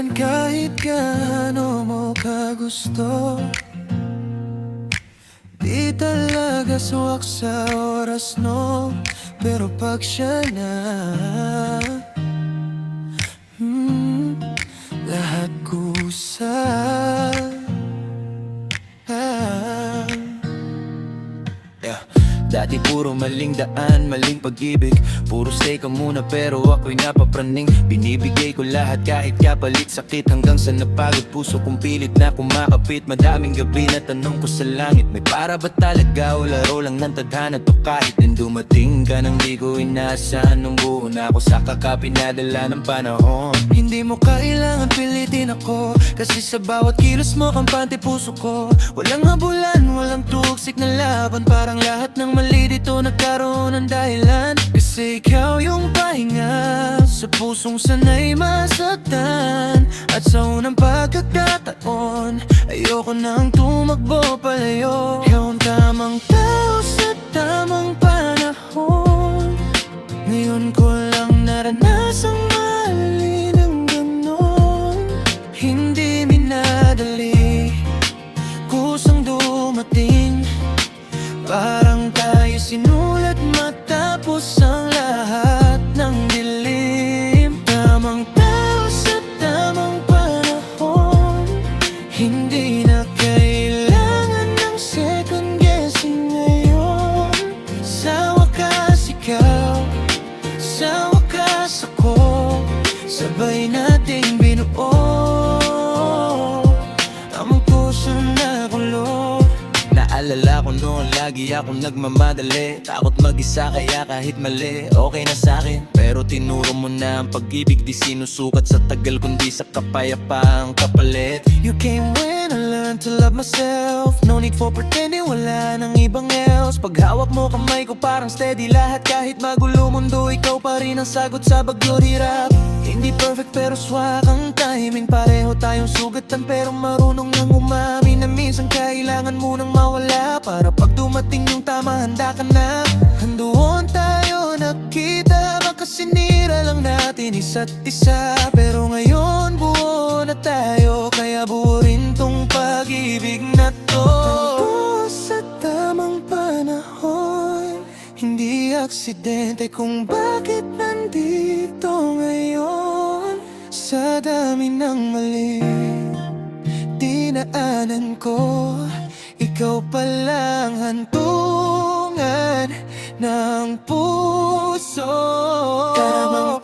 minsan kahit gaano mo kagusto, di talaga suwak sa oras, no. Pero pag siya na, lahat kusa. Yeah. Dati puro maling daan, maling pag-ibig. Puro stay ka muna pero ako'y napapraning. Binibigay ko lahat kahit kapalit sakit. Hanggang sa napagod puso kong pilit na kumakapit. Madaming gabi na tanong ko sa langit, may para ba talaga o laro lang ng tadhana to? Kahit din dumating ka nang di ko inaasahan, nung buo na ako sa kakapinadala ng panahon. Hindi mo kailangan pilitin ako, kasi sa bawat kilos mo kampante puso ko. Walang habulan, walang tuksik na laban. Parang lahat ng mali dito nagkaroon ng dahilan. Kasi ikaw yung pahinga sa pusong sanay masaktan. At sa unang pagkakataon, ayoko nang tumakbo palayo. Ikaw ang tamang tao sa tamang panahon. Ngayon ko lang naranasang mahalin ng ganon. Hindi minadali, kusang dumating. Parang tayo sinulat matapos ang lahat ng dilim. Tamang tao sa tamang panahon. Hindi na kailangan ng second guessing ngayon. Sa wakas ikaw, sa wakas ako, sabay nating binuo ang puso na gulo. Naalala ko noon, lagi akong nagmamadali. Takot mag-isa kaya kahit mali, okay na sa'kin. Pero tinuro mo na ang pag-ibig di sinusukat sa tagal, kundi sa kapayapaang kapalit. You came when I learned to love myself. No need for pretending, wala nang ibang else. Pag hawak mo kamay ko parang steady lahat. Kahit magulo mundo, ikaw pa rin ang sagot sa bagyo't hirap. Hindi perfect pero swak ang timing. Pareho tayong sugatan pero marunong nang umamin na minsan kailangan mo nang mawala. Para pag dumating yung tama, handa ka na. Handoon tayo nakita, baka sinira lang natin isa't isa. Pero ngayon buo na tayo, kaya buo rin tong pag-ibig na to. Tanto sa tamang panahon, hindi aksidente kung bakit nandito ngayon. Sa dami ng mali dinaanan ko, ikaw palang hantungan ng puso. Tamang